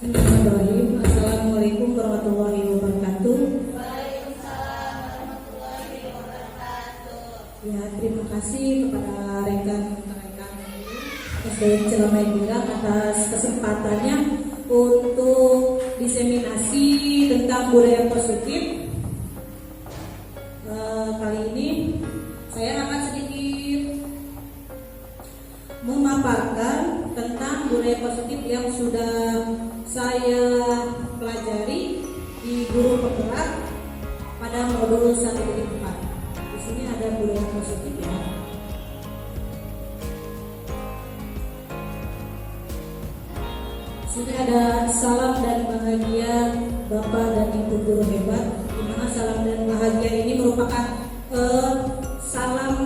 Bismillahirrahmanirrahim. Assalamualaikum warahmatullahi wabarakatuh. Waalaikumsalam warahmatullahi wabarakatuh. Ya, terima kasih kepada rekan-rekan SD Cilemay Girang atas kesempatannya untuk diseminasi tentang budaya positif. Kali ini saya akan sedikit memaparkan tentang budaya positif yang sudah saya pelajari di guru penggerak pada modul 1.4. Di sini ada budaya positif ya. Di sini ada salam dan bahagia Bapak dan Ibu guru hebat, di mana salam dan bahagia ini merupakan salam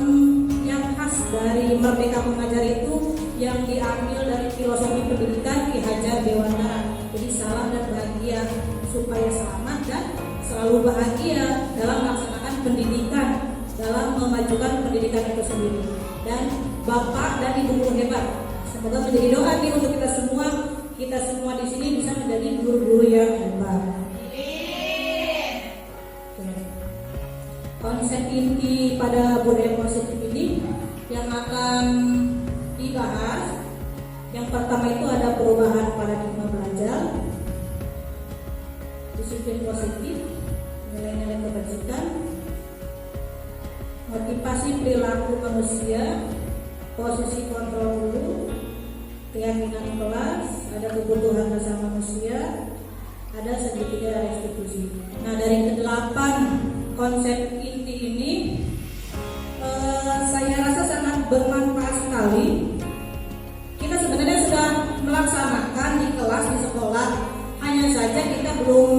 yang khas dari Merdeka Mengajar itu yang diambil dari filosofi pendidikan Ki Hajar Dewantara. Jadi salam dan bahagia supaya selamat dan selalu bahagia dalam melaksanakan pendidikan, dalam memajukan pendidikan itu sendiri. Dan Bapak dan Ibu guru hebat, semoga menjadi doa nih untuk kita semua di sini bisa menjadi guru-guru yang hebat. Konsep inti pada budaya positif ini yang akan dibahas, yang pertama itu ada perubahan paradigma belajar, disiplin positif, nilai-nilai kebajikan, motivasi perilaku manusia, posisi kontrol guru, keyakinan kelas, ada kebutuhan dasar manusia, ada segitiga restitusi. Nah, dari ke-8 konsep inti ini saya rasa sangat bermanfaat sekali. Kita sebenarnya sudah melaksanakan di kelas, di sekolah, hanya saja kita belum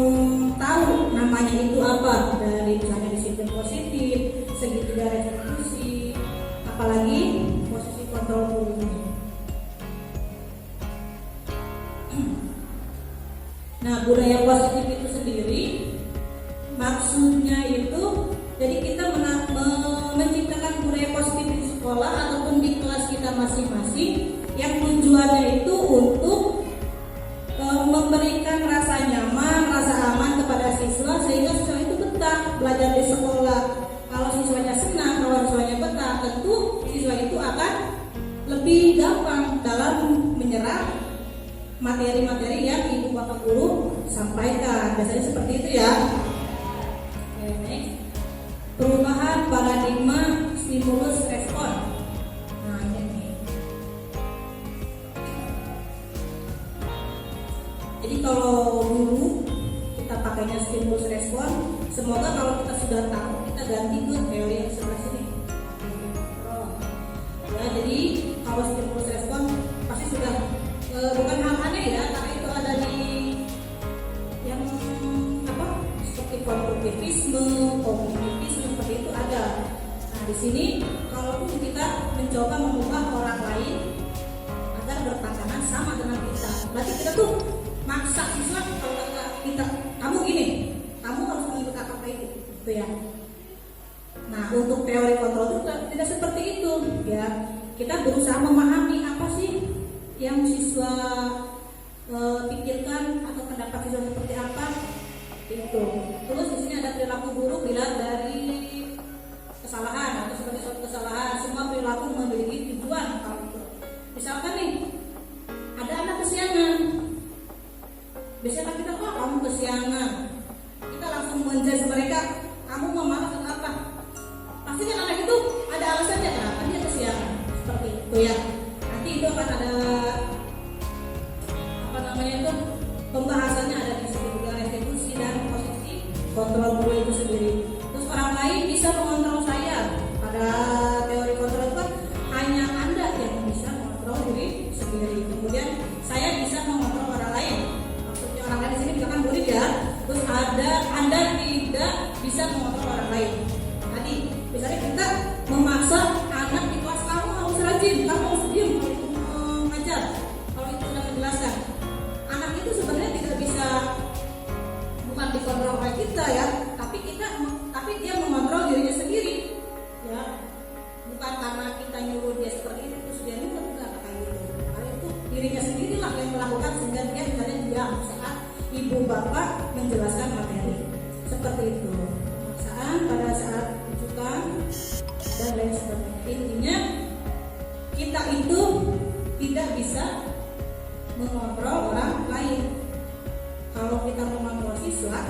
tahu namanya itu apa. Dari misalnya disiplin positif, segitiga restitusi, apalagi posisi kontrol guru. Nah, budaya positif itu sendiri maksudnya itu jadi kita menciptakan budaya positif di sekolah ataupun di kelas kita masing-masing yang tujuannya itu untuk memberikan rasa nyaman, rasa aman kepada siswa sehingga siswa itu betah belajar di sekolah. Kalau siswanya senang, kalau siswanya betah, tentu siswa itu akan lebih gampang dalam menyerap materi-materi yang ibu bapak guru sampaikan. Biasanya seperti itu ya. Oke, next. Perubahan paradigma stimulus respon. Nah, ini nih. Jadi kalau dulu kita pakainya stimulus respon, semoga kalau kita sudah tahu kita ganti ke teori yang sebelah sini. Ya, jadi kalau stimulus respon pasti sudah bukan hal aneh ya, karena itu ada di yang apa seperti konstruktivisme, kognitivisme seperti itu ada. Nah, di sini kalau kita mencoba mengubah orang lain agar berpasangan sama dengan kita, berarti kita tuh maksa siswa kalau kita kamu gini, kamu harus mengikuti apa itu, gitu ya. Nah, untuk teori kontrol itu tidak seperti itu ya. Kita berusaha memahami apa sih yang siswa pikirkan atau pendapat siswa seperti apa itu. Terus di sini ada perilaku buruk bila dari kesalahan atau sebagai suatu kesalahan. Semua perilaku memiliki tujuan. Kalau itu, misalkan nih ada anak kesiangan, biasanya kita kamu kesiangan, kita langsung menjudge mereka, kamu mau malas atau apa? Pasti kan anak itu ada alasannya kenapa dia kesiangan seperti itu ya. Nanti itu akan ada pembahasannya ada di segitiga restitusi dan posisi kontrol guru itu sendiri. Terus orang lain bisa mengontrol saya. Pada teori kontrol itu hanya Anda yang bisa mengontrol diri sendiri. Kemudian saya bisa mengontrol orang lain. Maksudnya orang lain di sini misalkan murid ya. Terus ada Anda tidak bisa mengontrol orang lain. Tadi misalnya kita memaksa anak di kelas, kamu harus rajin, kamu harus diam kalau itu mengajar, kalau itu sudah menjelaskan. Anak itu sebenarnya tidak bisa, bukan dikontrol oleh kita ya, tapi dia mengontrol dirinya sendiri ya, bukan karena kita nyuruh dia seperti itu terus dia nurut, enggak kayak gitu. Karena itu dirinya sendirilah yang melakukan sehingga dia misalnya juga diam saat ibu bapak menjelaskan materi. Seperti itu. Pemaksaan pada saat rujukan dan lain sebagainya. Intinya kita itu tidak bisa mengontrol orang lain. Kalau kita mengontrol siswa,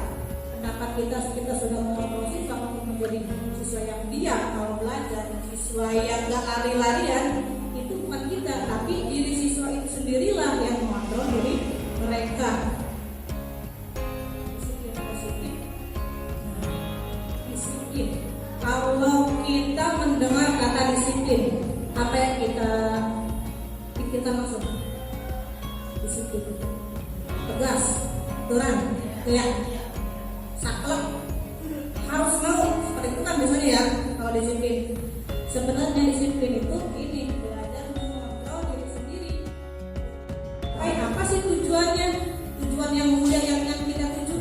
pendapat kita sudah mengontrol siswa untuk menjadi siswa yang diam kalau belajar, siswa yang gak lari-larian, itu bukan kita, tapi diri siswa itu sendirilah yang mengontrol diri mereka. Disiplin. Kalau kita mendengar kata disiplin, apa yang kita maksud? Disiplin, tegas, aturan, ya, saklek, harus mau, seperti itu kan biasanya ya kalau disiplin. Sebenarnya disiplin itu ini belajar mengontrol diri sendiri. Apa sih tujuannya? Tujuan yang mulia yang kita tuju.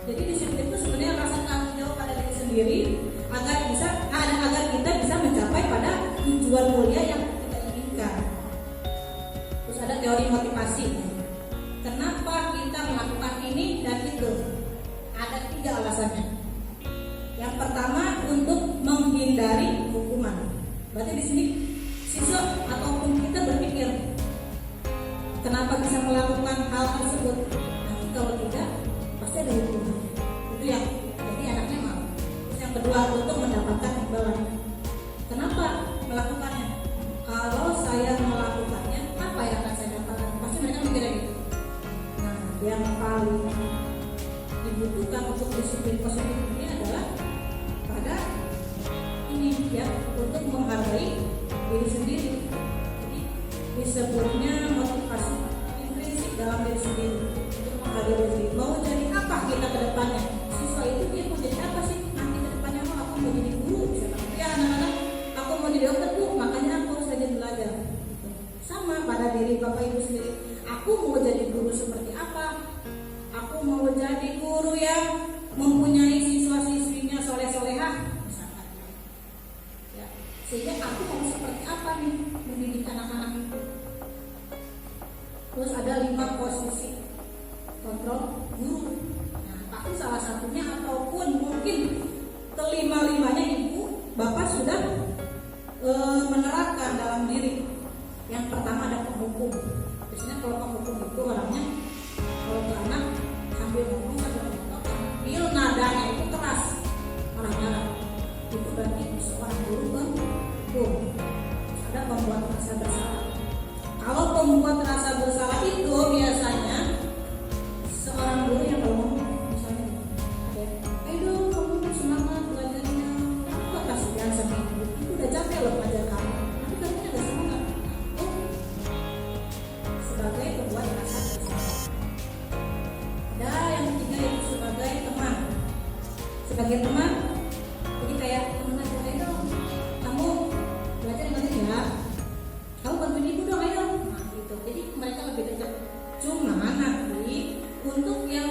Jadi disiplin itu sebenarnya rasa tanggung jawab pada diri sendiri agar kita bisa mencapai pada tujuan mulia yang kita inginkan. Terus ada teori motivasi. Kenapa kita melakukan ini dan itu? Ada 3 alasannya. Yang pertama untuk menghindari hukuman. Berarti di sini siswa ataupun kita berpikir, kenapa bisa melakukan hal tersebut? Nanti kalau tidak pasti ada hukuman. Itu yang jadi anaknya mau. Terus yang kedua untuk mendapatkan imbalan. Kenapa melakukannya? Kalau saya melakukannya, apa yang akan saya dapatkan? Pasti mereka mikirnya gitu. Nah, yang paling dibutuhkan untuk disiplin positif ini adalah pada ini ya, untuk menghargai diri sendiri. Jadi disebutnya motivasi intrinsik dalam diri sendiri untuk menghargai diri sendiri. Mau jadi apa kita ke depannya? Siswa itu dia mau jadi apa sih nanti ke depannya? Aku mau jadi guru, ya anak-anak, aku mau jadi dokter bu, makanya aku harus rajin belajar. Sama pada diri bapak ibu sendiri. Aku mau jadi guru seperti apa? Aku mau jadi guru yang mempunyai siswa-siswinya soleh-solehah, misalkan. Ya, sehingga aku mau seperti apa nih mendidik anak-anak itu. Terus ada 5 posisi kontrol guru. Nah, tapi salah satunya ataupun mungkin kelima-limanya ibu bapak sudah menerapkan dalam diri. Yang pertama ada penghukum. Biasanya kalau penghukum itu orangnya kalau ke anak sambil ngomong nadanya itu keras, marah-marah. Itu berarti seorang guru penghukum. Ada pembuat rasa bersalah. Kalau pembuat rasa bersalah itu biasanya seorang guru yang kalau ngomong misalnya, ayo kamu semangat belajarnya, kok kasihan sama ibu, itu udah capek loh belajar kamu, tapi kamu ada semangat. Sebagai pembuat rasa bersalah. Ada yang ketiga itu sebagai teman. Sebagai teman, jadi kayak teman aja, ayo kamu belajar yang penting ya, kamu bantuin ibu dong, ayo. Nah gitu, jadi mereka lebih dekat. Cuma nanti untuk yang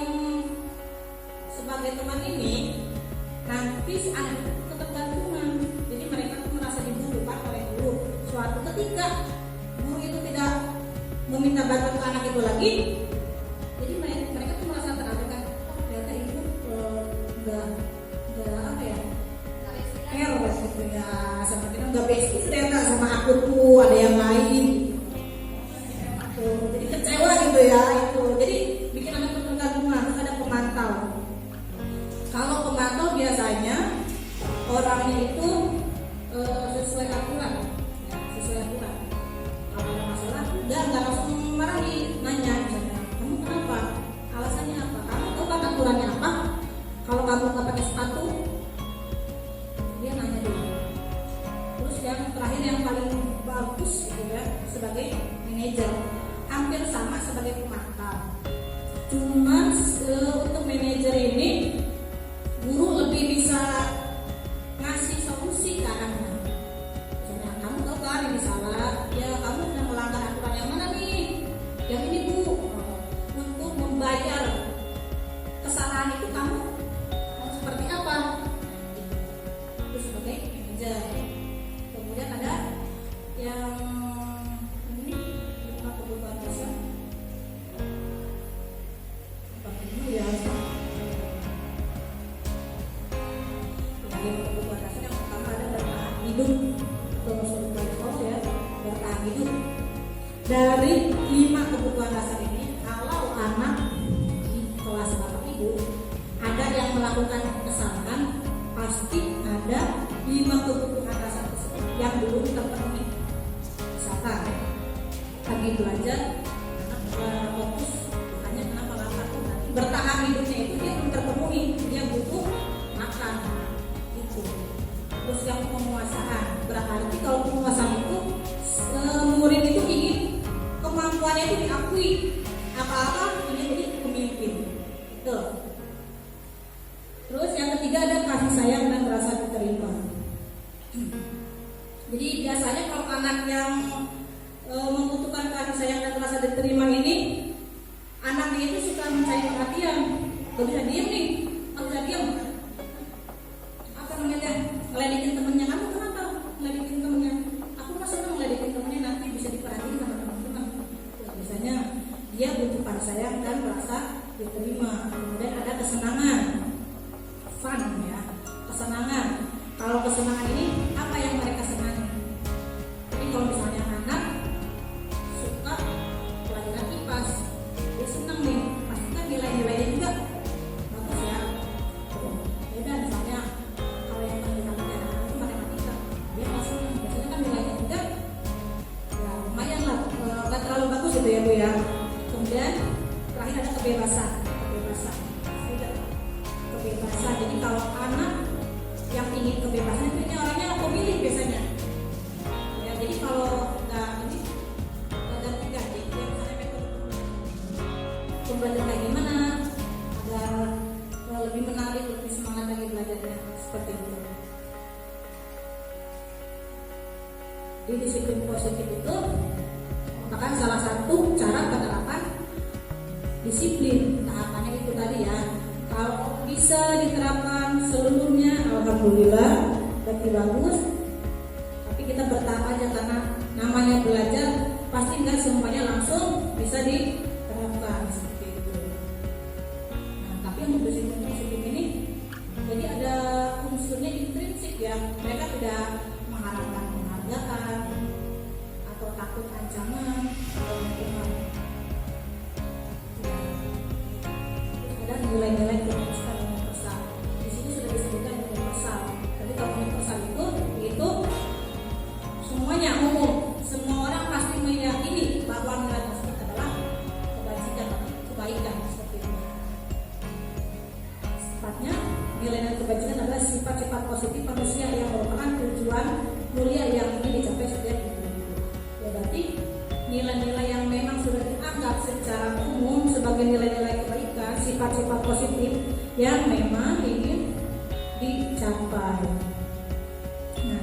sebagai teman ini nanti ada ketergantungan. Jadi mereka tuh merasa dibutuhkan oleh guru. Suatu ketika guru itu tidak meminta bantuan ke anak itu lagi, jadi mereka tuh merasa terabaikan. Oh ternyata ibu enggak apa ya, care gitu ya sama kita, enggak basic ternyata sama aku tuh ada yang lain. Jadi kecewa gitu ya itu. Jadi bikin anak ketergantungan. Terus ada pemantau. Kalau pemantau biasanya orangnya itu sesuai aturan, ya, sesuai aturan. Kalau ada masalah, enggak langsung marahi, nanya misalnya, kamu kenapa? Alasannya apa? Kamu tahu kan aturannya apa? Kalau kamu nggak pakai sepatu, dia nanya dulu. Terus yang terakhir yang paling bagus gitu ya, sebagai manajer, hampir sama sebagai pemantau. Cuma untuk manajer ini guru lebih bisa ngasih solusi ke anaknya. Misalnya kamu tahu kan ini salah, ya kamu sudah melanggar aturan yang mana nih? Yang ini bu, untuk membayar kesalahan itu kamu harus seperti apa? Itu sebagai manajer. Kemudian ada yang ini kebutuhan dasar. bertahan hidupnya itu dia belum terpenuhi, dia butuh makan itu. Terus yang penguasaan, berarti kalau penguasaan itu murid itu ingin kemampuannya itu diakui, apa-apa ingin jadi pemimpin itu. Terus yang ketiga ada kasih sayang dan rasa diterima. Jadi biasanya kalau anak yang membutuhkan kasih sayang dan rasa diterima ini, anaknya itu suka mencari perhatian. Gak bisa diem nih, gak bisa diem. Apa namanya? Ngeledekin temennya. Kamu kenapa ngeledekin temennya? Aku mah senang ngeledekin temennya, nanti bisa diperhatiin sama teman-teman. Biasanya dia butuh kasih sayang dan rasa diterima. Kemudian ada kesenangan, fun ya, kesenangan. Kalau kesenangan ini apa yang mereka senangi? Jadi kalau misalnya anak suka pelajaran IPAS, dia senang nih, pasti kan nilai-nilainya juga bagus ya. Beda misalnya kalau yang pendidikannya itu matematika, dia nggak senang, biasanya kan nilainya juga ya lumayan lah, nggak terlalu bagus gitu ya Bu ya. Kemudian terakhir ada kebebasan. Jadi kalau anak yang ingin kebebasan itu orangnya pemilih biasanya. Ya, jadi kalau nggak ini nggak ganti-ganti, ya misalnya metode pembelajaran kayak gimana agar lebih menarik, lebih semangat lagi belajarnya seperti itu. Di disiplin positif itu merupakan salah satu cara penerapan disiplin. Tahapannya itu tadi ya. Kalau bisa diterapkan seluruhnya, alhamdulillah, berarti bagus. Tapi kita bertahap aja karena namanya belajar, pasti nggak semuanya langsung bisa diterapkan seperti itu. Nah, tapi untuk disiplin positif ini, jadi ada unsurnya intrinsik ya. Mereka tidak mengharapkan penghargaan atau takut ancaman atau hukuman. Dan nilai-nilai universal dan universal. Di sini sudah disebutkan universal. Jadi kalau universal itu semuanya umum, semua orang pasti meyakini bahwa nilai tersebut adalah kebaikan seperti itu. Sifatnya nilai dan kebajikan adalah sifat-sifat positif manusia yang merupakan tujuan mulia yang ingin dicapai setiap individu. Ya berarti nilai-nilai yang memang sudah dianggap secara umum sebagai nilai-nilai kebaikan, sifat-sifat positif yang memang ingin dicapai. Nah,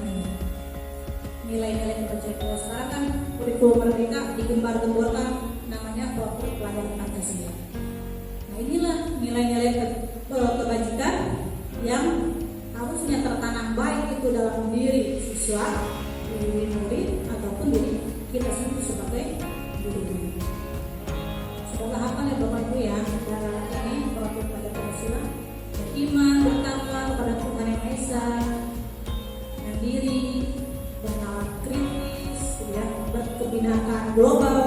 nilai-nilai kebaikan. Kalau sekarang kan kurikulum merdeka digembar-gemborkan namanya program pelajaran Pancasila. Nah, inilah nilai-nilai kebajikan yang harusnya tertanam baik itu dalam diri siswa, diri murid ataupun diri kita sendiri sebagai guru. Semoga hafal ya Bapak Ibu ya. Dan ini program pelajaran Pancasila, beriman, bertakwa kepada Tuhan Yang Maha Esa, mandiri, bernalar kritis, ya, berkebinekaan global.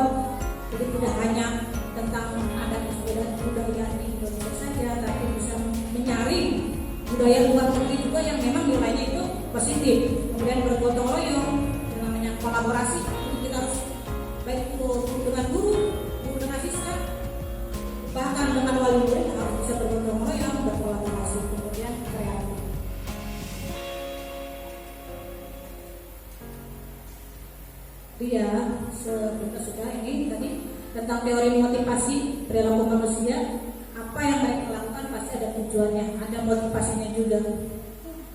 Jadi tidak hanya tentang adat istiadat budaya di Indonesia saja, tapi bisa menyaring budaya luar negeri juga yang memang nilainya itu positif. Kemudian bergotong royong, yang namanya kolaborasi. Kita harus baik itu dengan guru dengan siswa, bahkan dengan wali murid harus bisa bergotong royong, berkolaborasi, kemudian kreatif. Dia sebentar sudah ini tadi tentang teori motivasi perilaku manusia. Apa yang mereka lakukan pasti ada tujuannya, ada motivasinya juga.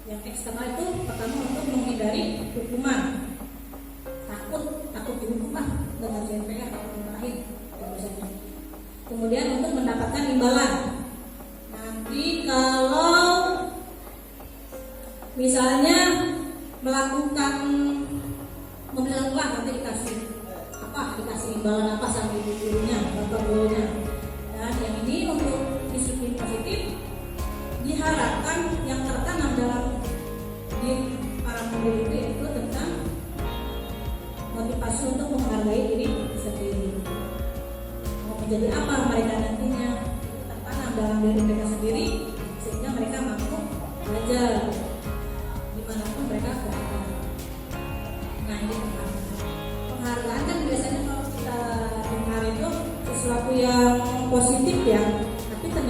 Yang eksternal itu pertama untuk menghindari hukuman, takut dihukum dengan CPR atau dimarahin biasanya. Kemudian untuk mendapatkan imbalan. Nanti kalau misalnya melakukan pembelajaran ulang nanti dikasih imbalan apa sama ibu gurunya, bapak gurunya. Dan yang ini untuk disiplin positif diharapkan yang tertanam dalam diri para murid itu tentang motivasi untuk menghargai diri sendiri. Mau menjadi apa mereka nantinya tertanam dalam diri mereka sendiri sehingga mereka mampu belajar dimanapun mereka berada. Nah ini penghargaan kan biasanya kalau kita dengar itu sesuatu yang positif ya, tapi ternyata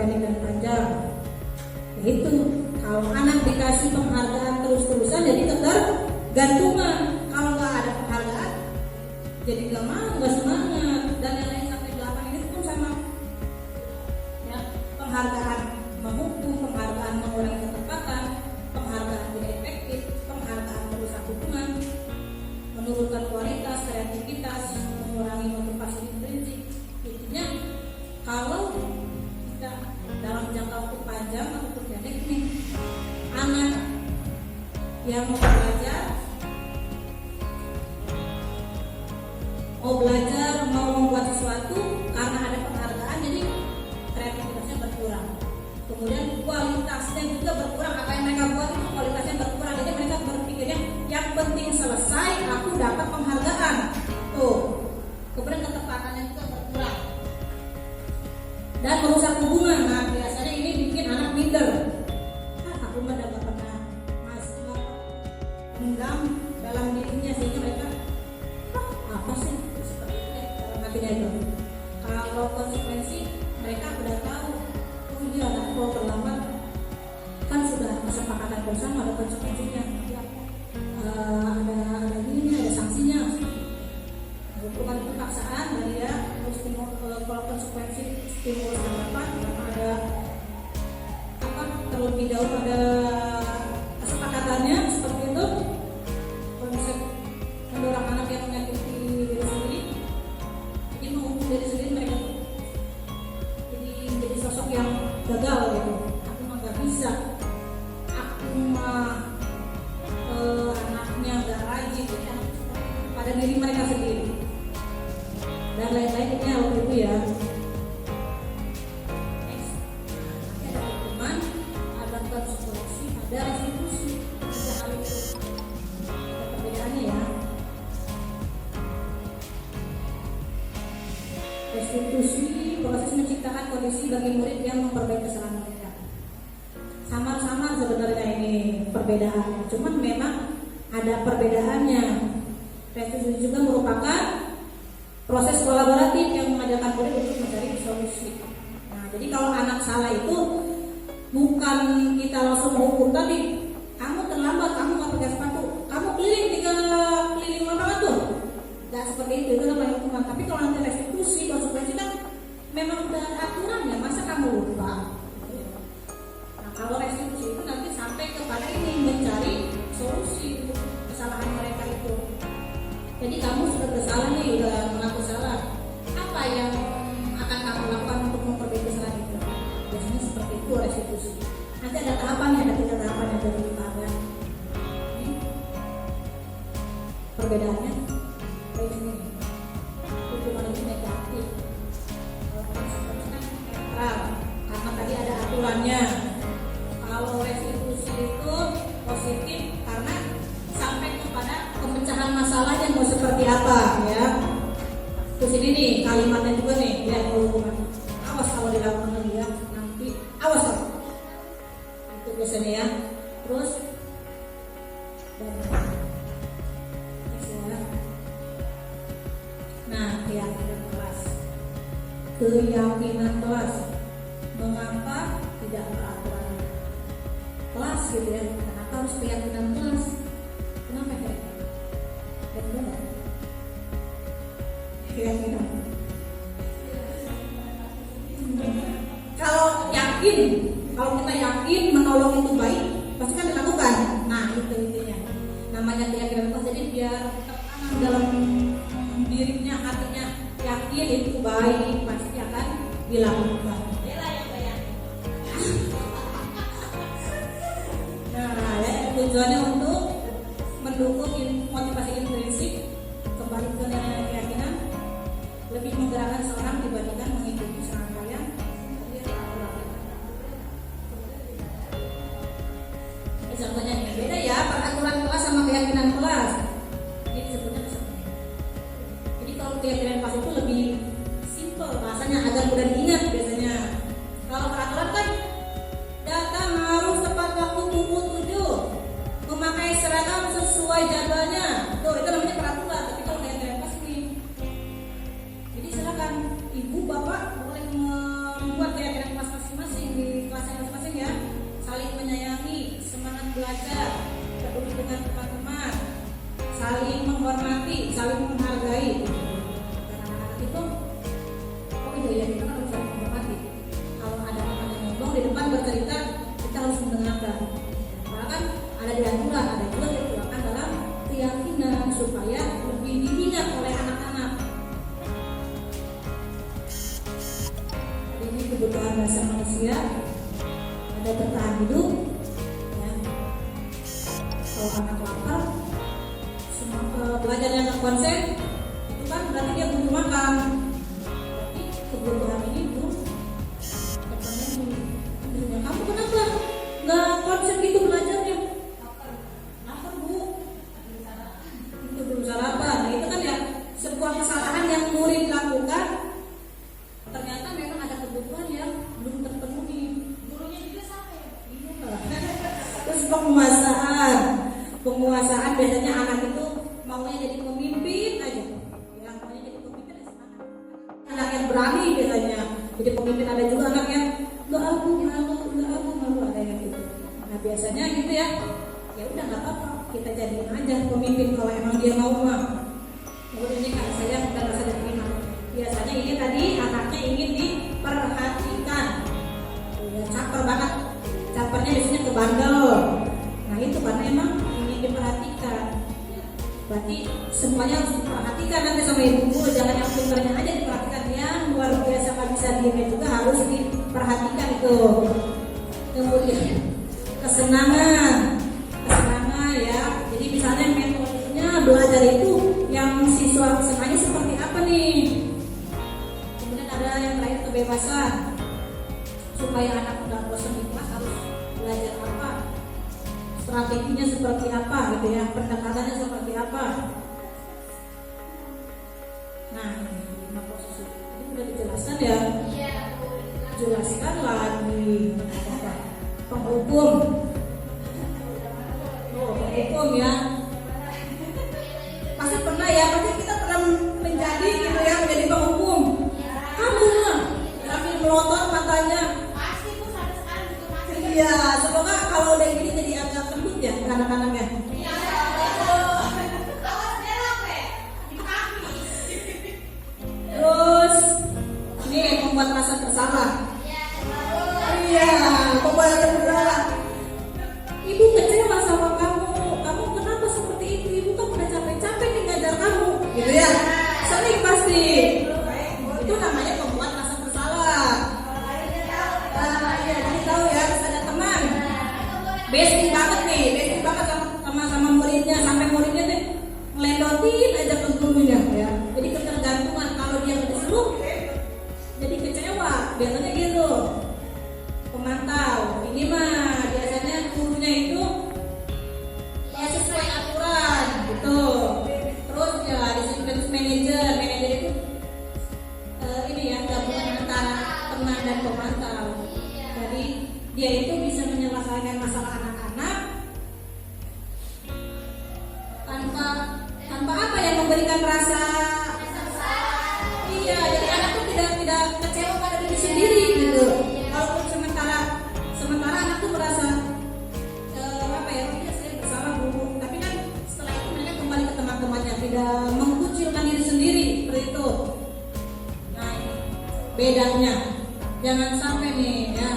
pendek dan panjang. Itu kalau anak dikasih penghargaan terus-terusan jadi ketergantungan. Kalau nggak ada penghargaan jadi nggak mau, nggak semangat, dan yang lain sampai 8 ini pun sama. Ya, penghargaan menghukum, penghargaan mengurangi ketepatan, penghargaan tidak efektif, penghargaan merusak hubungan, menurunkan kualitas, kreativitas, mengurangi motivasi intrinsik. Intinya kalau kita dalam jangka waktu panjang atau pendek ini, anak yang mau belajar, mau membuat sesuatu karena ada penghargaan, jadi kreativitasnya berkurang. Kemudian kualitasnya juga berkurang. Apa yang mereka buat itu kualitasnya berkurang. Jadi mereka berpikirnya yang penting selesai, aku dapat penghargaan. Tuh. Kemudian ketepatannya juga berkurang. Dan merusak hubungan. Nah, biasanya ini bikin anak minder. Aku mah dapat pernah mendam dalam dirinya sehingga mereka apa sih seperti itu ya, akhirnya itu. Kalau konsekuensi mereka udah tahu, oh iya nanti kalau terlambat kan sudah kesepakatan bersama, ada konsekuensinya, ada ini, ada sanksinya. Bukan itu paksaan dari ya, kalau konsekuensi stimulus dan apa, karena ada apa terlebih dahulu ada kesepakatannya seperti itu. Konsep mendorong anak yang menyakiti diri sendiri, jadi menghukum diri sendiri, mereka jadi menjadi sosok yang gagal gitu. Aku mah gak bisa, aku mah anaknya gak rajin ya, pada diri mereka sendiri dan lain-lainnya waktu itu ya. Nanti ada hukuman, ada konsekuensi, ada restitusi, ada hal itu. Ada perbedaannya ya. Restitusi proses menciptakan kondisi bagi murid yang memperbaiki kesalahan mereka. Samar-samar sebenarnya ini perbedaannya, cuman memang ada perbedaannya. Restitusi juga merupakan proses kolaboratif yang mengajarkan murid untuk mencari solusi. Nah, jadi kalau anak salah itu bukan kita langsung menghukum tadi, kamu terlambat, kamu nggak pakai sepatu, kamu keliling 3 keliling lapangan tuh. Nggak seperti itu namanya hukuman. Tapi kalau nanti restitusi, konsekuensi kan memang udah ada aturannya, masa kamu lupa? Nah, kalau restitusi itu nanti sampai kepada ini mencari solusi untuk kesalahan mereka itu. Jadi kamu sudah bersalah nih, udah mengaku salah. Apa yang akan kamu lakukan untuk memperbaiki kesalahan itu? Biasanya seperti itu restitusi. Nanti ada tahapannya, ada 3 tahapannya dari tahapan. Perbedaannya kayak gini. Hukuman itu negatif. Kalau konsekuensi kan netral, karena tadi ada aturannya. Kalau restitusi itu positif karena sampai kepada pemecahan masalahnya mau seperti apa ya. Terus ini nih kalimatnya juga nih, lihat hukuman. Awas kalau dilakukan lagi ya, nanti awas lah. Itu biasanya ya. Terus nah, keyakinan kelas. Keyakinan kelas. Mengapa tidak peraturan kelas gitu ya? Kenapa harus keyakinan kelas? Kenapa ya? Keyakinan. Kalau yakin, kalau kita yakin menolong itu baik, pasti kan dilakukan. Nah, itu intinya. Namanya keyakinan kelas. Jadi biar tertanam dalam dirinya, hatinya yakin itu baik, pasti akan dilakukan. Nah, ya, tujuannya untuk mendukung motivasi intrinsik, kembali ke nilai keyakinan, lebih menggerakkan seorang dibandingkan mengikuti serangkaian. Contohnya ini beda ya, peraturan kelas sama keyakinan kelas. Ini disebutnya seperti ini. Jadi kalau keyakinan kelas itu lebih simple, bahasanya agak mudah diingat biasanya. Kalau peraturan kan datang harus tepat waktu pukul 7, memakai seragam sesuai jadwalnya. Tuh, itu namanya peraturan. Tapi kalau keyakinan kelas ini, jadi silakan ibu bapak boleh membuat keyakinan kelas masing-masing. dengan teman-teman, saling menghormati, saling menghargai. Dan anak-anak itu, oh iya kita harus saling menghormati. Kalau ada teman yang ngomong di depan bercerita, kita harus mendengarkan. Karena kan ada di anjuran, ada juga dituangkan dalam keyakinan supaya lebih diingat oleh anak-anak. Ini kebutuhan dasar manusia, ada bertahan hidup. Ya. Kalau anak lapar, belajarnya nggak konsen, itu kan berarti dia butuh makan. Jadi kebutuhan ini belum terpenuhi. Kamu kenapa nggak konsen gitu belajarnya? Lapar bu, itu belum sarapan. Nah itu kan ya sebuah kesalahan yang murid lakukan. Ternyata memang ada kebutuhan yang belum terpenuhi. Gurunya juga sama ya? Terus penguasaan biasanya anak itu maunya jadi pemimpin aja. Ya, maunya jadi pemimpin aja semangat. Anak yang berani biasanya jadi pemimpin, ada juga anak yang nggak aku malu ada yang gitu. Nah biasanya gitu ya. Ya udah nggak apa-apa, kita jadiin aja pemimpin kalau emang dia mau mah. Kemudian ini kan saya dan rasa diterima. Biasanya ini tadi anaknya ingin diperhatikan. Ya, caper banget. Capernya biasanya ke bandel. Nah itu karena emang ingin diperhatikan. Berarti semuanya harus diperhatikan nanti sama ibu. Jangan yang pintarnya aja diperhatikan, yang luar biasa nggak bisa diemnya juga harus diperhatikan itu. Kemudian kesenangan ya. Jadi misalnya metodenya belajar itu yang siswa senangnya seperti apa nih? Kemudian ada yang terakhir kebebasan. Supaya anak nggak bosan di kelas harus belajar apa, strateginya seperti apa gitu ya, pendekatannya seperti apa. Nah, ini posisi ini udah dijelaskan ya. Jelaskan lagi penghukum. Penghukum ya. Pasti pernah ya, pasti kita pernah menjadi gitu ya, menjadi penghukum. Kamu mah sambil melotot matanya. Iya, semoga kalau udah gini jadi agak kendut ya anak-anaknya. Terus ini membuat rasa bersalah. Iya, membuat rasa bersalah. Ibu kecewa sama kamu. Kamu kenapa seperti itu? Ibu kan udah capek-capek nih ngajar kamu, gitu ya. Sering pasti. Itu namanya membuat rasa bersalah. Iya, jadi tahu ya, ada teman basic banget sama muridnya, sampai muridnya tuh ngelendotin aja ke gurunya ya. Jadi ketergantungan, kalau dia nggak disuruh jadi kecewa, biasanya gitu. Pemantau, ini mah biasanya gurunya itu ya sesuai aturan gitu. Terus ya disiplin manajer itu ini ya gabungan antara teman dan pemantau. Jadi dia itu bisa menyelesaikan masalah anak-anak tanpa apa yang memberikan rasa. Iya, jadi anak tuh tidak kecewa pada diri sendiri gitu. Walaupun sementara anak tuh merasa apa ya, saya bersalah bu. Tapi kan setelah itu mereka kembali ke teman-temannya, tidak mengkucilkan diri sendiri seperti itu. Nah, ini bedanya. Jangan sampai nih ya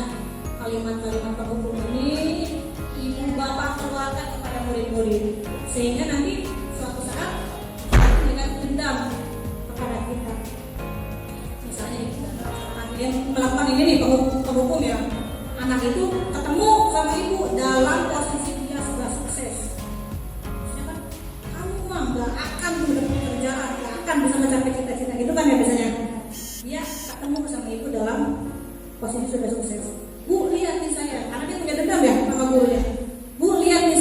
kalimat-kalimat penghukum ini ibu bapak keluarkan kepada murid-murid, sehingga nanti suatu saat dengan dendam kepada kita. Misalnya anak yang melakukan ini nih penghukum ya, anak itu ketemu sama ibu dalam posisi dia sudah sukses. Maksudnya kan kamu mah gak akan mendapat pekerjaan, gak akan bisa mencapai cita-cita gitu kan ya biasanya. Dia ketemu sama ibu dalam posisi sudah sukses. Bu, lihat nih saya, karena dia punya dendam ya sama gurunya. Bu, lihat nih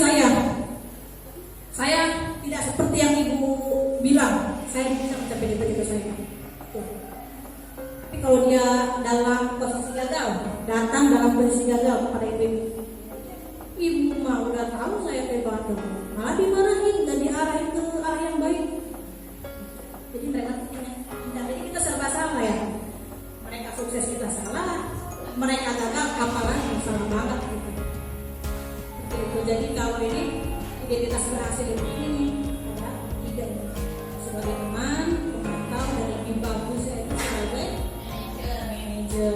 saya tidak seperti yang ibu bilang, saya bisa mencapai cita-cita saya. Tapi kalau dia dalam posisi gagal, datang dalam posisi gagal kepada ibu mah udah tahu saya hebat, malah dimarahin dan diarahin ke arah yang baik. Jadi mereka punya, jadi kita serba salah ya. Mereka sukses kita salah, mereka gagal apalagi salah banget gitu. Jadi kalau ini identitas berhasil itu ini ada 3 sebagai teman, pemantau, dan lebih bagus yaitu sebagai manajer.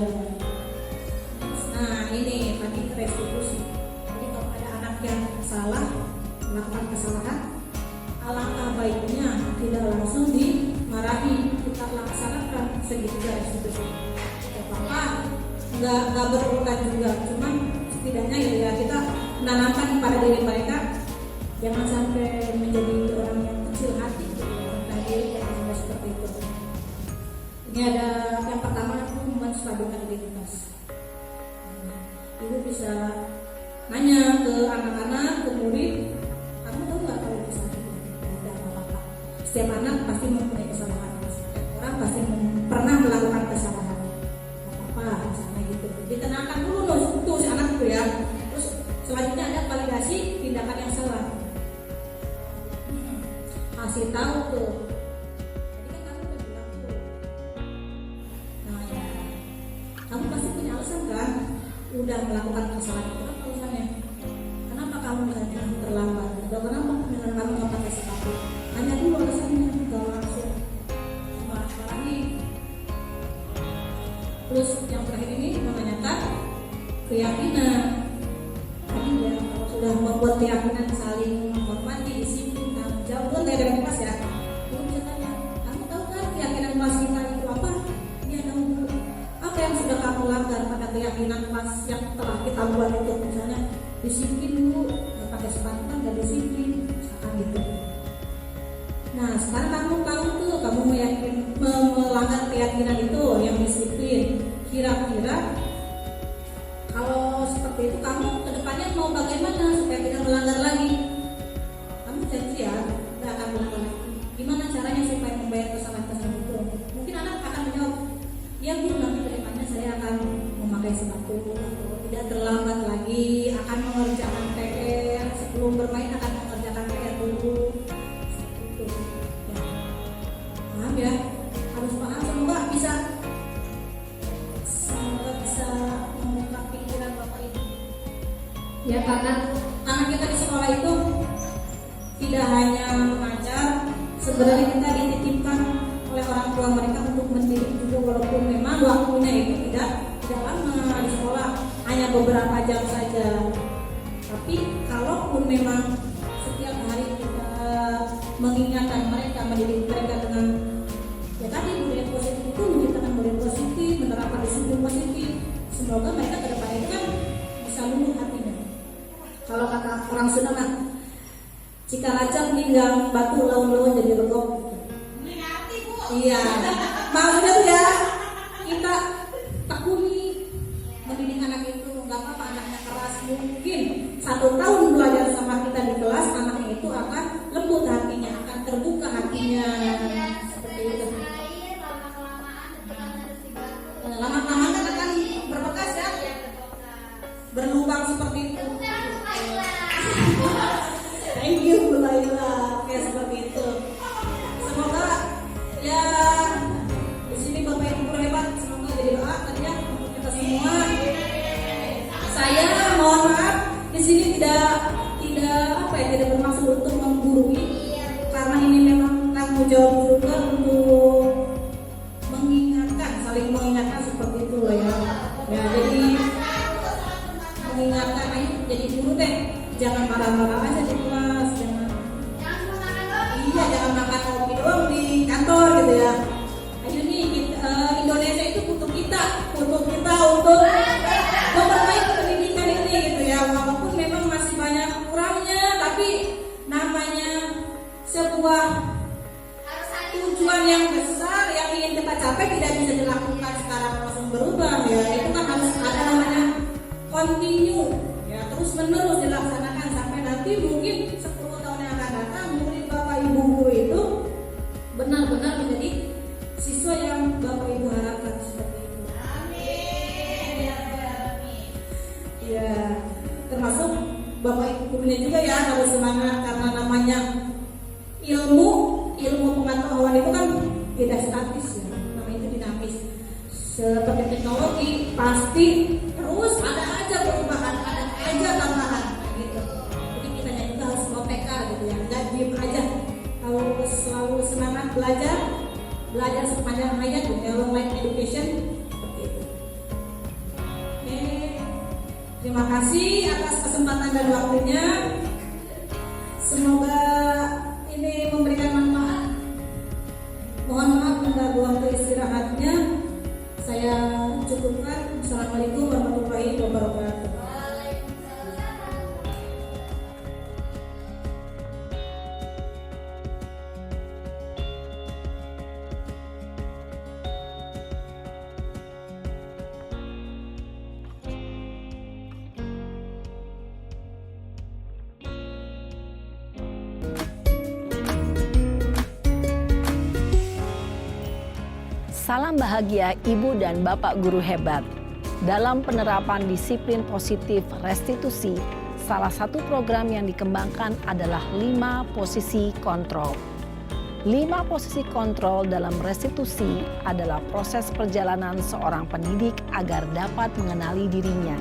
Nah ini tadi restitusi. Jadi kalau ada anak yang salah melakukan kesalahan, alangkah baiknya tidak langsung dimarahi, kita laksanakan segitiga restitusi. Tidak apa-apa, nggak berurutan juga, cuman setidaknya ya kita menanamkan pada diri mereka jangan sampai menjadi orang yang kecil hati, orang diri yang sampai seperti itu. Ini ada yang pertama itu menstabilkan identitas. Ibu bisa nanya ke anak-anak, ke murid, kamu tahu nggak kalau kesalahan itu? Tidak apa-apa. Setiap anak pasti mempunyai kesalahan. Setiap orang pasti pernah melakukan kesalahan. Tidak apa-apa, misalnya gitu. Ditenangkan dulu tuh si anak itu ya. Terus selanjutnya ada validasi tindakan yang salah. Kasih tahu tuh. Tadi kan kamu udah bilang tuh. Nah ya, kamu pasti punya alasan kan? Udah melakukan kesalahan itu apa alasannya? Kenapa kamu misalnya terlambat? Atau kenapa misalnya kamu nggak pakai sepatu? Hanya dulu alasannya, nggak langsung marah-marahi. Terus yang terakhir ini menanyakan keyakinan. Tadi ya kalau sudah membuat keyakinan saling menghormati, disiplin, tanggung jawab dari kelas ya. Lalu bisa tanya, kamu tahu kan keyakinan kelas kita itu apa? Dia tahu dulu. Apa yang sudah kamu langgar pada keyakinan kelas yang telah kita buat itu? Misalnya disiplin dulu, nggak pakai sepatu kan nggak disiplin, misalkan gitu. Nah sekarang kamu tahu tuh, kamu melanggar keyakinan itu yang disiplin. Kira-kira kalau seperti itu kamu kedepannya mau bagaimana supaya tidak melanggar lagi? Kamu janji ya nggak akan melanggar lagi. Gimana caranya supaya membayar kesalahan-kesalahan itu? Mungkin anak akan menjawab, ya Bu, nanti kedepannya saya akan memakai sepatu atau tidak terlambat lagi, akan mengerjakan PR sebelum bermain, akan mengerjakan PR dulu. Seperti itu. Ya. Paham ya? Harus paham, semoga bisa membuka pikiran Bapak Ibu. Ya karena anak kita di sekolah itu tidak hanya mengajar, sebenarnya kita dititipkan oleh orang tua mereka untuk mendidik juga, walaupun memang waktunya itu tidak lama di sekolah, hanya beberapa jam saja. Tapi kalaupun memang setiap hari kita mengingatkan mereka, mendidik mereka dengan ya tadi budaya positif itu, menciptakan budaya positif, menerapkan disiplin positif, semoga mereka ke depan itu kan bisa luluh hatinya. Kalau kata orang Sunda mah, jika raja meninggal batu laun-laun jadi regok. Iya, maksudnya tuh ya kita tekuni mendidik anak itu, nggak apa-apa anaknya keras, mungkin 1 tahun belajar sama kita di kelas, anaknya itu akan lembut hatinya, akan terbuka hatinya, seperti itu. Lama-lama kan akan berbekas ya, berlubang seperti itu. Thank you Bu Laila, kayak seperti itu. Semoga ya di sini Bapak Ibu hebat, semoga jadi doa tadinya untuk kita semua. Saya mohon maaf di sini tidak bermaksud untuk menggurui, karena ini memang tanggung jawab juga untuk mengingatkan, saling mengingatkan seperti itu loh ya. Ya jadi mengingatkan, ayo jadi guru deh, jangan marah-marah aja di kelas, jangan makan kopi doang di kantor gitu ya. Ayo nih Indonesia itu butuh kita untuk memperbaiki pendidikan ini gitu ya. Walaupun memang masih banyak kurangnya, tapi namanya sebuah tujuan yang besar yang ingin kita capai tidak bisa dilakukan sekarang langsung berubah ya. Itu kan harus ada namanya continue ya, terus menerus dilaksanakan sampai nanti mungkin 10 tahun yang akan datang murid Bapak Ibu guru itu benar-benar menjadi siswa yang Bapak Ibu harapkan seperti itu. Amin. Ya, termasuk Bapak Ibu gurunya juga ya harus semangat, karena namanya ilmu pengetahuan itu kan tidak statis ya, namanya itu dinamis. Seperti teknologi pasti terus ada aja perubahan, ada aja tambahan gitu. Jadi kita juga harus ngotek belajar sepanjang hayat gitu ya, long life education seperti itu. Oke, terima kasih atas kesempatan dan waktunya. Semoga ini memberikan manfaat. Mohon maaf mengganggu waktu istirahatnya. Saya cukupkan. Assalamualaikum warahmatullahi wabarakatuh. Salam bahagia Ibu dan Bapak guru hebat. Dalam penerapan disiplin positif restitusi, salah satu program yang dikembangkan adalah 5 posisi kontrol. 5 posisi kontrol dalam restitusi adalah proses perjalanan seorang pendidik agar dapat mengenali dirinya.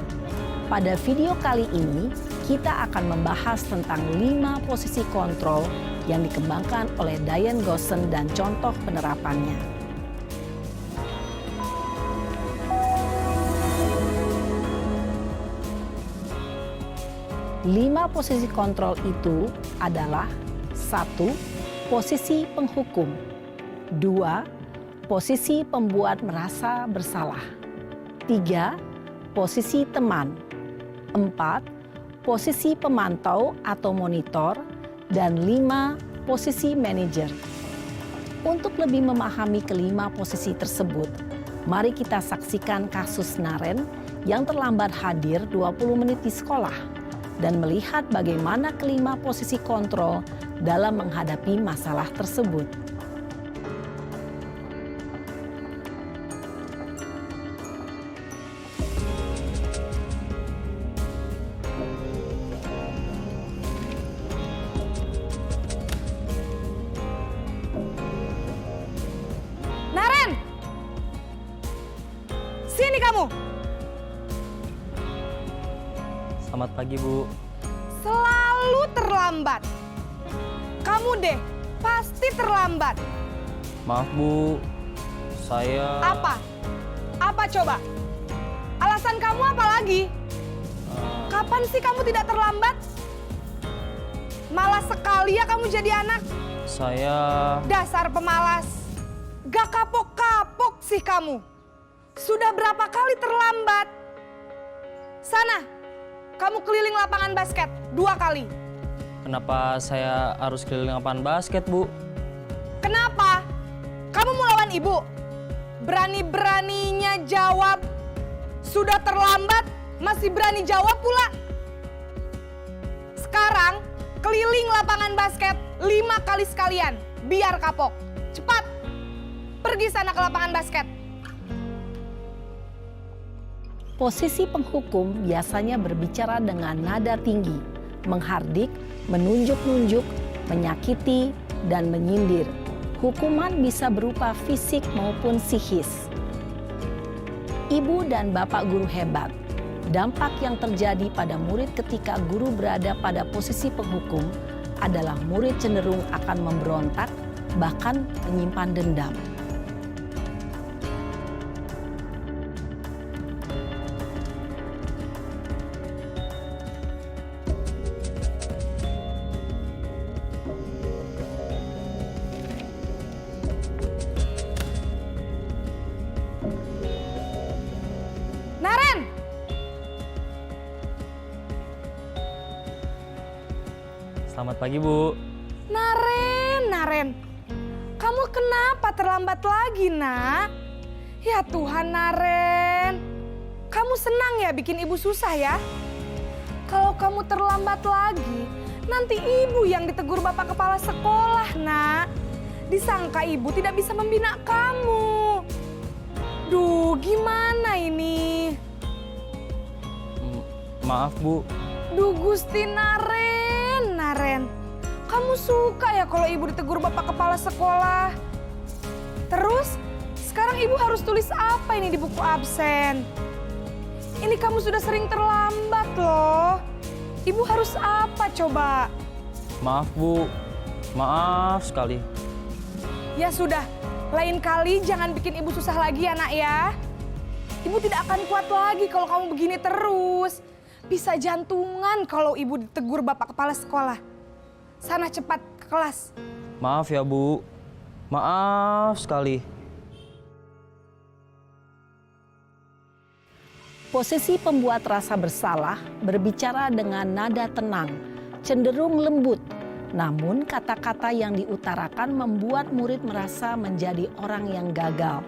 Pada video kali ini, kita akan membahas tentang 5 posisi kontrol yang dikembangkan oleh Diane Goosen dan contoh penerapannya. 5 posisi kontrol itu adalah 1. Posisi penghukum. 2. Posisi pembuat merasa bersalah. 3. Posisi teman. 4. Posisi pemantau atau monitor. Dan 5. Posisi manajer. Untuk lebih memahami kelima posisi tersebut, mari kita saksikan kasus Naren yang terlambat hadir 20 menit di sekolah dan melihat bagaimana kelima posisi kontrol dalam menghadapi masalah tersebut. Naren! Sini kamu! Selamat pagi, Bu. Selalu terlambat. Kamu deh, pasti terlambat. Maaf, Bu. Saya... Apa? Apa coba? Alasan kamu apa lagi? Kapan sih kamu tidak terlambat? Malas sekali ya kamu jadi anak. Saya... Dasar pemalas. Gak kapok-kapok sih kamu. Sudah berapa kali terlambat? Sana. Kamu keliling lapangan basket 2 kali. Kenapa saya harus keliling lapangan basket, Bu? Kenapa? Kamu mau lawan ibu? Berani-beraninya jawab. Sudah terlambat, masih berani jawab pula. Sekarang, keliling lapangan basket 5 kali sekalian. Biar kapok. Cepat, pergi sana ke lapangan basket. Posisi penghukum biasanya berbicara dengan nada tinggi, menghardik, menunjuk-nunjuk, menyakiti, dan menyindir. Hukuman bisa berupa fisik maupun psikis. Ibu dan Bapak guru hebat, dampak yang terjadi pada murid ketika guru berada pada posisi penghukum adalah murid cenderung akan memberontak, bahkan menyimpan dendam. Naren! Selamat pagi, Bu. Naren. Kamu kenapa terlambat lagi, nak? Ya Tuhan, Naren. Kamu senang ya bikin ibu susah ya? Kalau kamu terlambat lagi, nanti ibu yang ditegur bapak kepala sekolah, nak. Disangka ibu tidak bisa membina kamu. Duh, gimana ini? Maaf, Bu. Duh, Gusti Naren. Kamu suka ya kalau ibu ditegur bapak kepala sekolah? Terus, sekarang ibu harus tulis apa ini di buku absen? Ini kamu sudah sering terlambat loh. Ibu harus apa coba? Maaf, Bu. Maaf sekali. Ya sudah, lain kali jangan bikin ibu susah lagi ya nak ya. Ibu tidak akan kuat lagi kalau kamu begini terus. Bisa jantungan kalau ibu ditegur bapak kepala sekolah. Sana cepat ke kelas. Maaf ya Bu, maaf sekali. Posisi pembuat rasa bersalah berbicara dengan nada tenang, cenderung lembut. Namun kata-kata yang diutarakan membuat murid merasa menjadi orang yang gagal.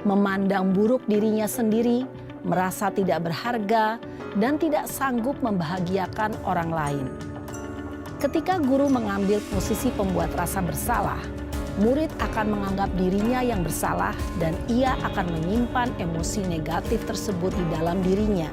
Memandang buruk dirinya sendiri, merasa tidak berharga, dan tidak sanggup membahagiakan orang lain. Ketika guru mengambil posisi pembuat rasa bersalah, murid akan menganggap dirinya yang bersalah dan ia akan menyimpan emosi negatif tersebut di dalam dirinya.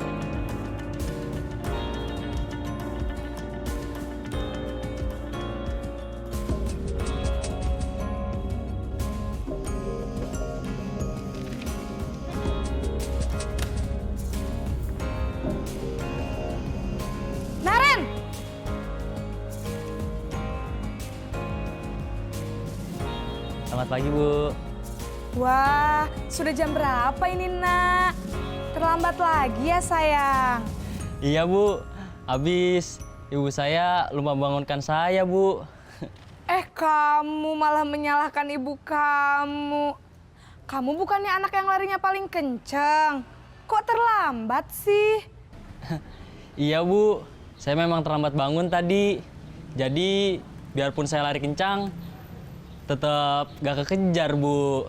Naren! Selamat pagi Bu. Wah, sudah jam berapa ini nak? Terlambat lagi ya sayang. Iya Bu, habis ibu saya lupa bangunkan saya Bu. Kamu malah menyalahkan ibu kamu. Kamu bukannya anak yang larinya paling kenceng. Kok terlambat sih? Iya Bu, saya memang terlambat bangun tadi. Jadi biarpun saya lari kencang, tetap gak kekejar Bu.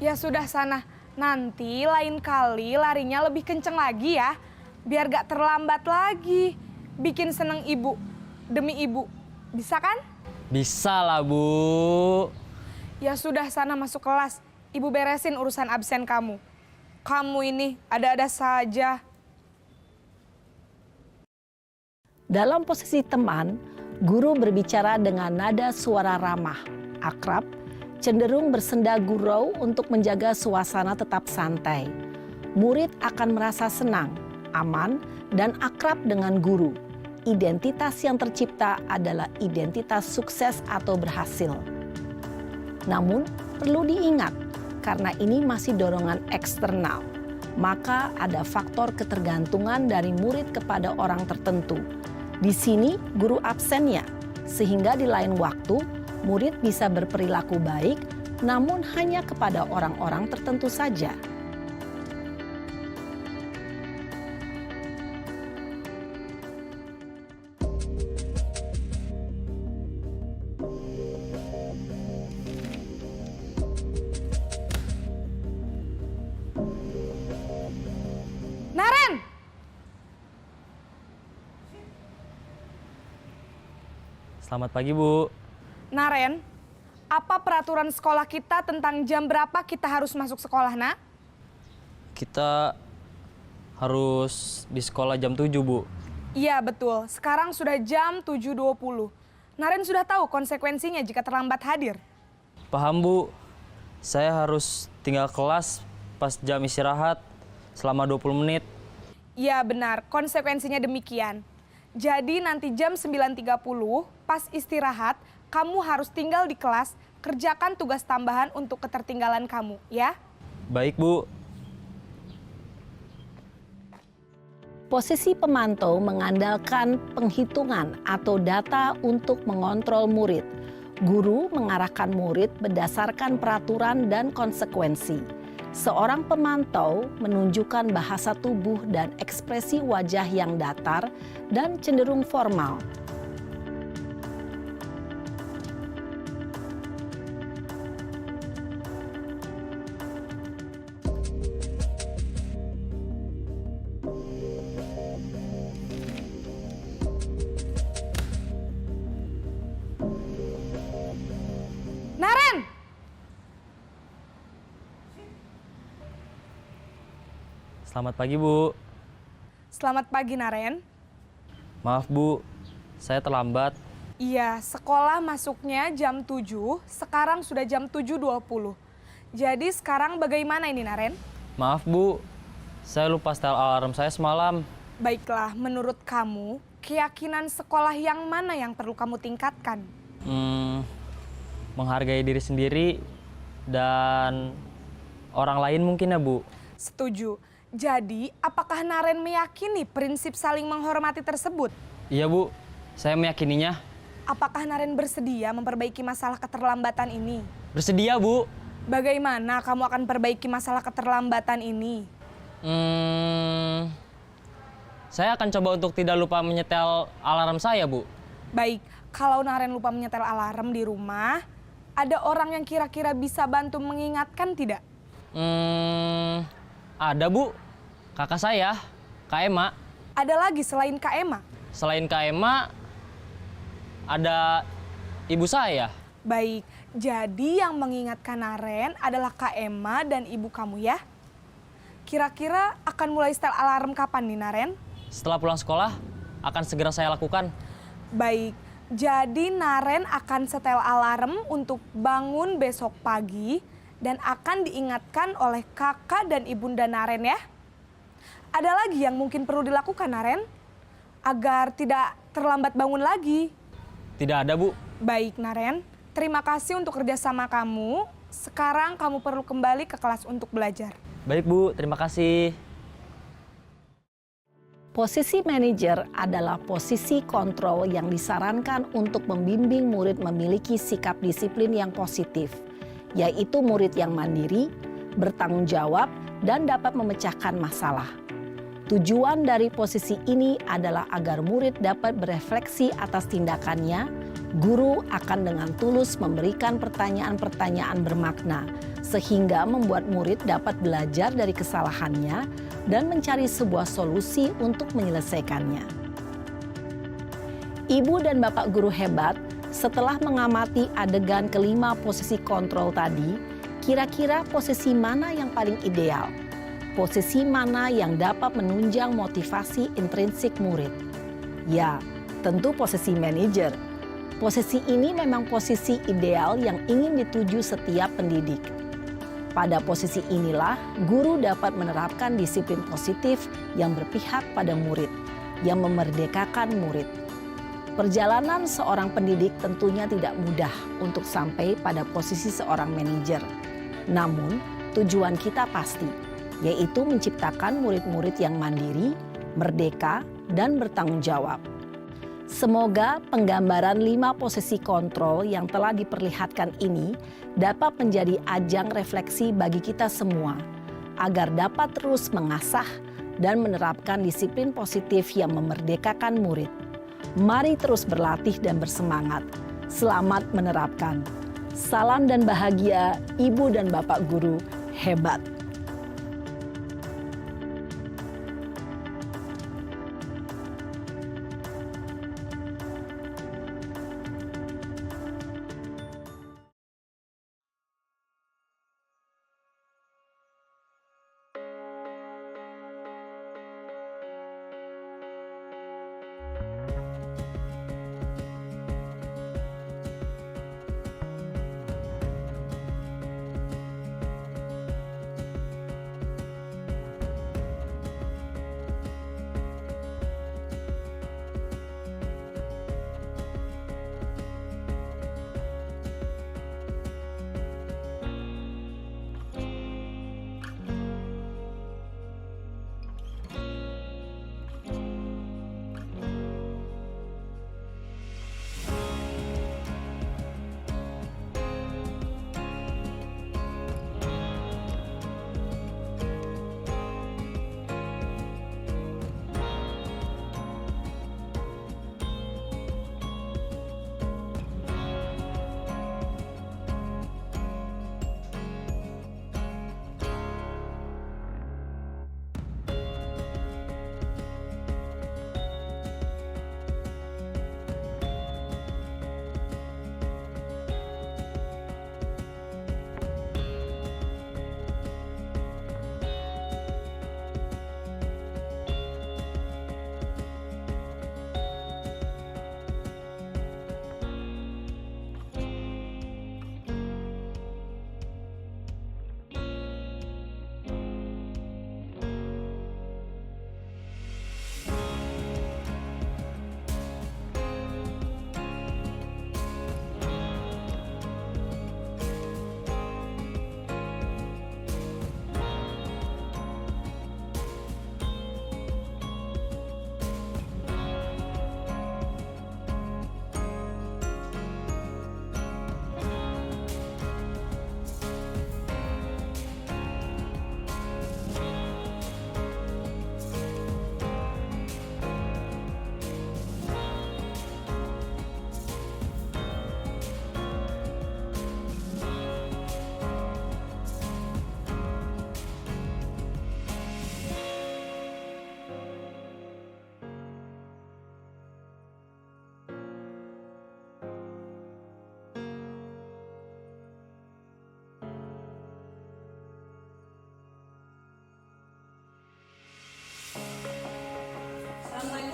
Ya sudah sana, nanti lain kali larinya lebih kenceng lagi ya. Biar gak terlambat lagi. Bikin seneng ibu, demi ibu. Bisa kan? Bisa lah Bu. Ya sudah sana masuk kelas. Ibu beresin urusan absen kamu. Kamu ini ada-ada saja. Dalam posisi teman, guru berbicara dengan nada suara ramah, akrab, cenderung bersenda gurau untuk menjaga suasana tetap santai. Murid akan merasa senang, aman, dan akrab dengan guru. Identitas yang tercipta adalah identitas sukses atau berhasil. Namun, perlu diingat, karena ini masih dorongan eksternal, maka ada faktor ketergantungan dari murid kepada orang tertentu. Di sini guru absennya, sehingga di lain waktu murid bisa berperilaku baik, namun hanya kepada orang-orang tertentu saja. Naren! Selamat pagi Bu. Naren, apa peraturan sekolah kita tentang jam berapa kita harus masuk sekolah, nak? Kita harus di sekolah jam 7 Bu. Iya, betul. Sekarang sudah jam 7.20. Naren sudah tahu konsekuensinya jika terlambat hadir. Paham Bu, saya harus tinggal kelas pas jam istirahat selama 20 menit. Iya, benar. Konsekuensinya demikian. Jadi nanti jam 9.30 pas istirahat, kamu harus tinggal di kelas, kerjakan tugas tambahan untuk ketertinggalan kamu, ya? Baik Bu. Posisi pemantau mengandalkan penghitungan atau data untuk mengontrol murid. Guru mengarahkan murid berdasarkan peraturan dan konsekuensi. Seorang pemantau menunjukkan bahasa tubuh dan ekspresi wajah yang datar dan cenderung formal. Naren! Selamat pagi Bu. Selamat pagi, Naren. Maaf Bu, saya terlambat. Iya, sekolah masuknya jam 7, sekarang sudah jam 7.20. Jadi sekarang bagaimana ini, Naren? Maaf Bu, saya lupa setel alarm saya semalam. Baiklah, menurut kamu, keyakinan sekolah yang mana yang perlu kamu tingkatkan? menghargai diri sendiri dan orang lain mungkin ya Bu. Setuju. Jadi, apakah Naren meyakini prinsip saling menghormati tersebut? Iya Bu, saya meyakininya. Apakah Naren bersedia memperbaiki masalah keterlambatan ini? Bersedia Bu. Bagaimana kamu akan perbaiki masalah keterlambatan ini? Saya akan coba untuk tidak lupa menyetel alarm saya Bu. Baik, kalau Naren lupa menyetel alarm di rumah, ada orang yang kira-kira bisa bantu mengingatkan tidak? Ada Bu, kakak saya, Kak Ema. Ada lagi selain Kak Ema? Selain Kak Ema, ada ibu saya. Baik, jadi yang mengingatkan Naren adalah Kak Ema dan ibu kamu ya? Kira-kira akan mulai setel alarm kapan nih Naren? Setelah pulang sekolah, akan segera saya lakukan. Baik, jadi Naren akan setel alarm untuk bangun besok pagi dan akan diingatkan oleh kakak dan ibunda Naren ya. Ada lagi yang mungkin perlu dilakukan Naren agar tidak terlambat bangun lagi. Tidak ada Bu. Baik Naren, terima kasih untuk kerjasama kamu. Sekarang kamu perlu kembali ke kelas untuk belajar. Baik Bu, terima kasih. Posisi manajer adalah posisi kontrol yang disarankan untuk membimbing murid memiliki sikap disiplin yang positif, yaitu murid yang mandiri, bertanggung jawab, dan dapat memecahkan masalah. Tujuan dari posisi ini adalah agar murid dapat berefleksi atas tindakannya. Guru akan dengan tulus memberikan pertanyaan-pertanyaan bermakna, sehingga membuat murid dapat belajar dari kesalahannya dan mencari sebuah solusi untuk menyelesaikannya. Ibu dan Bapak guru hebat, setelah mengamati adegan kelima posisi kontrol tadi, kira-kira posisi mana yang paling ideal? Posisi mana yang dapat menunjang motivasi intrinsik murid? Ya, tentu posisi manajer. Posisi ini memang posisi ideal yang ingin dituju setiap pendidik. Pada posisi inilah, guru dapat menerapkan disiplin positif yang berpihak pada murid, yang memerdekakan murid. Perjalanan seorang pendidik tentunya tidak mudah untuk sampai pada posisi seorang manajer. Namun, tujuan kita pasti, yaitu menciptakan murid-murid yang mandiri, merdeka, dan bertanggung jawab. Semoga penggambaran 5 posisi kontrol yang telah diperlihatkan ini dapat menjadi ajang refleksi bagi kita semua, agar dapat terus mengasah dan menerapkan disiplin positif yang memerdekakan murid. Mari terus berlatih dan bersemangat. Selamat menerapkan. Salam dan bahagia, Ibu dan Bapak guru hebat.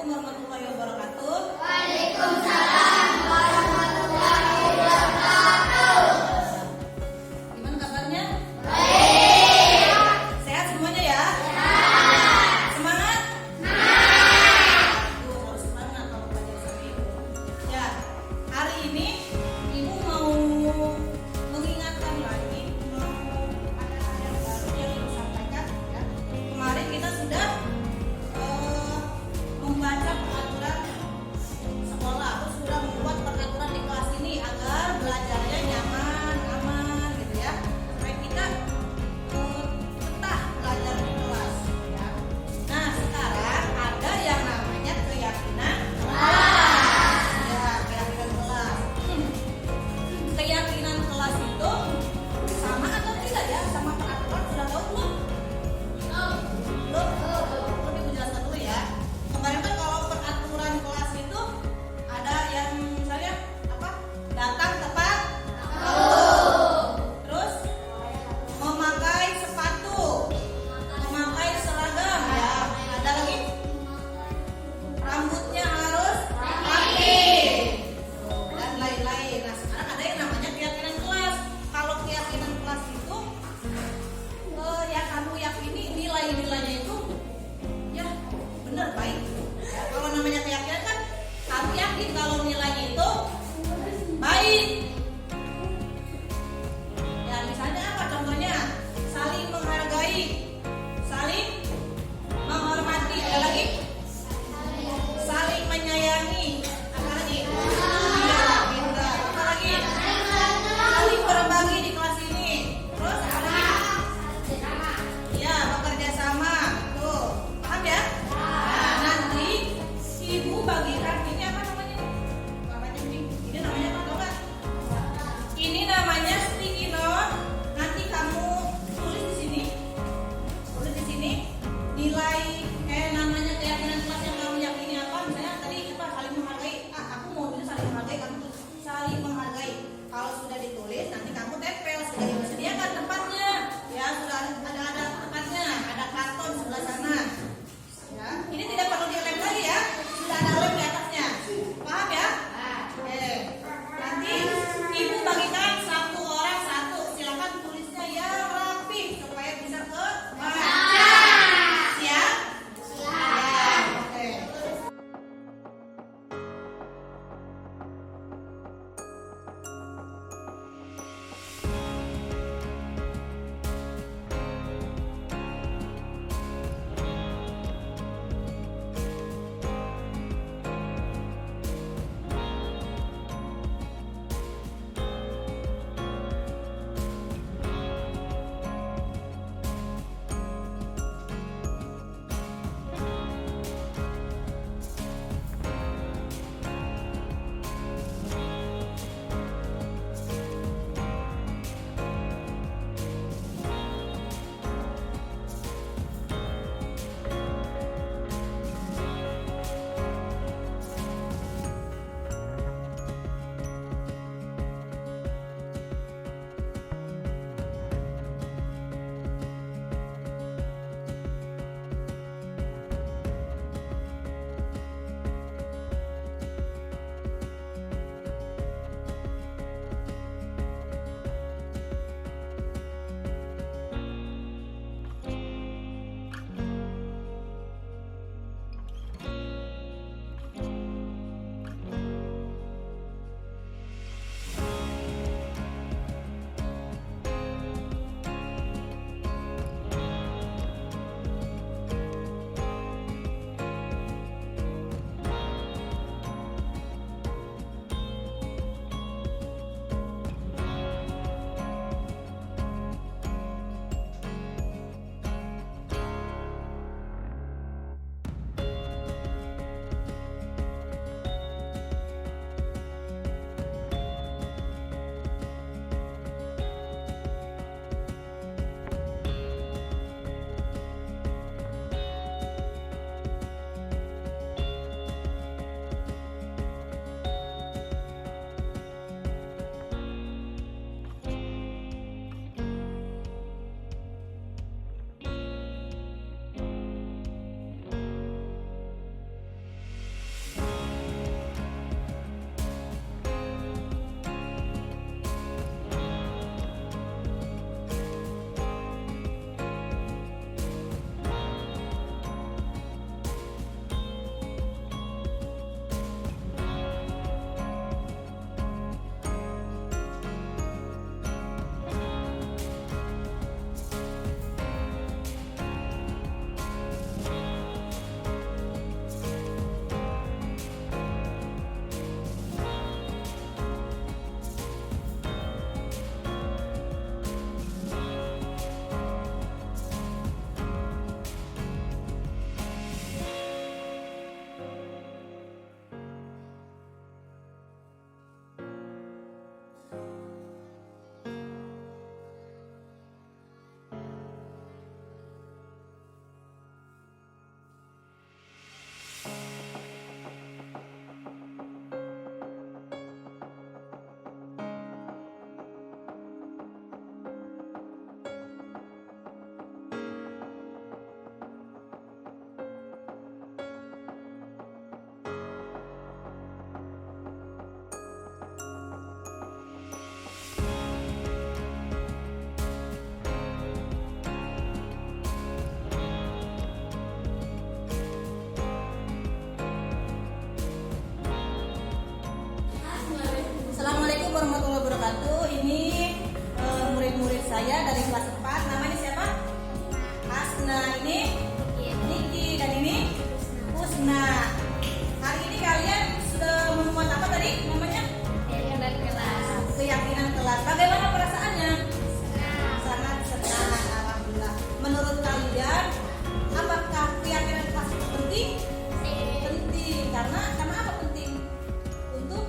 Assalamualaikum warahmatullahi wabarakatuh. Waalaikumsalam warahmatullahi wabarakatuh. Gimana kabarnya? Baik. Sehat semuanya ya? Semangat? Ibu harus semangat kalau belajar sama Ibu. Ya, hari ini Ibu mau mengingatkan lagi, mau ada hal yang baru yang Ibu sampaikan ya. Kemarin kita sudah membaca peraturan sekolah, terus sudah membuat peraturan di kelas ini agar belajarnya nyaman, aman gitu ya. Supaya kita betah belajar di kelas ya. Nah, sekarang ada yang namanya keyakinan kelas. Ya, keyakinan kelas. Keyakinan kelas itu sama atau tidak ya sama peraturan, sudah tahu belum? Belum? Lebih menjelaskan dulu ya. Kemarin kan kalau peraturan kelas itu ada yang misalnya apa? Datang tepat terus memakai sepatu, memakai seragam ya. Ada lagi rambutnya harus rapi dan lain-lain. Nah, sekarang ada yang namanya keyakinan kelas. Kalau keyakinan kelas itu ya kamu yakini nilai-nilainya itu ya benar baik. Ya, kalau namanya keyakinan kan kamu yakin kalau nilainya itu baik. Ya misalnya apa contohnya? Saling menghargai, saling menghormati. Ada lagi? Saling menyayangi. Apa lagi? Iya, pintar. Apa lagi? Saling berbagi di kelas ini. Terus apa lagi? Ya, bekerja sama. Tuh, paham ya? Nah, nanti Ibu bagikan ini apa namanya? wabarakatuh. Ini murid-murid saya dari kelas 4. Namanya siapa? Hasna. Ini Niki dan ini Husna. Hari ini kalian sudah memuat apa tadi namanya? Keyakinan kelas. Bagaimana perasaannya? Sangat senang, alhamdulillah. Menurut kalian, apakah keyakinan kelas itu penting? Penting. Karena apa penting? Untuk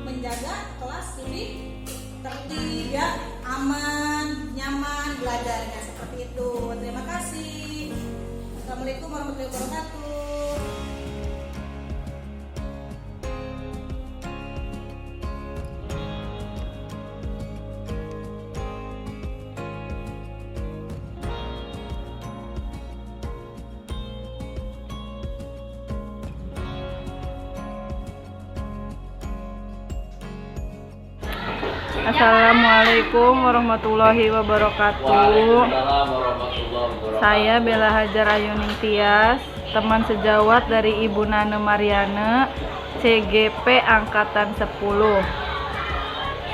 menjaga kelas lebih tertib, ya, aman, nyaman belajarnya, seperti itu. Terima kasih. Assalamualaikum warahmatullahi wabarakatuh. Assalamualaikum warahmatullahi wabarakatuh. Saya Bella Hajar Ayuning Tias, teman sejawat dari Ibu Nane Mariane, CGP Angkatan 10.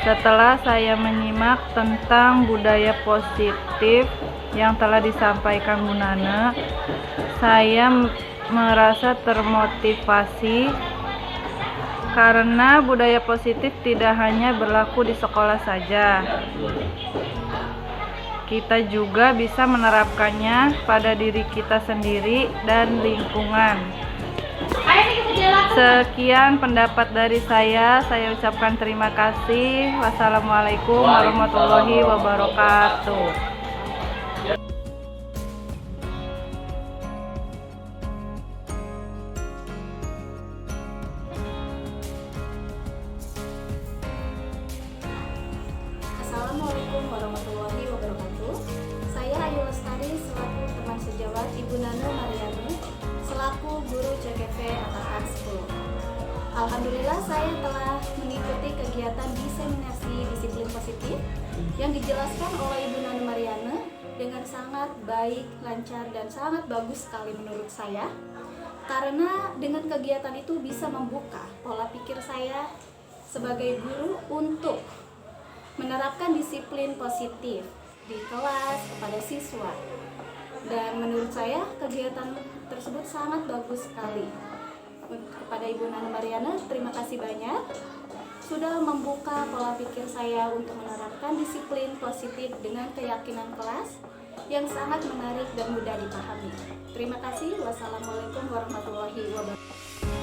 Setelah saya menyimak tentang budaya positif yang telah disampaikan Bu Nane, saya merasa termotivasi karena budaya positif tidak hanya berlaku di sekolah saja. Kita juga bisa menerapkannya pada diri kita sendiri dan lingkungan. Sekian pendapat dari saya ucapkan terima kasih. Wassalamualaikum warahmatullahi wabarakatuh. Assalamualaikum warahmatullahi wabarakatuh. Saya Ayu Lestari selaku teman sejawat Ibu Nane Mariane selaku guru CGP Angkatan 10. Alhamdulillah saya telah mengikuti kegiatan diseminasi disiplin positif yang dijelaskan oleh Ibu Nane Mariane dengan sangat baik, lancar, dan sangat bagus sekali menurut saya. Karena dengan kegiatan itu bisa membuka pola pikir saya sebagai guru untuk menerapkan disiplin positif di kelas kepada siswa. Dan menurut saya kegiatan tersebut sangat bagus sekali. Kepada Ibu Nane Mariane, terima kasih banyak sudah membuka pola pikir saya untuk menerapkan disiplin positif dengan keyakinan kelas yang sangat menarik dan mudah dipahami. Terima kasih. Wassalamualaikum warahmatullahi wabarakatuh.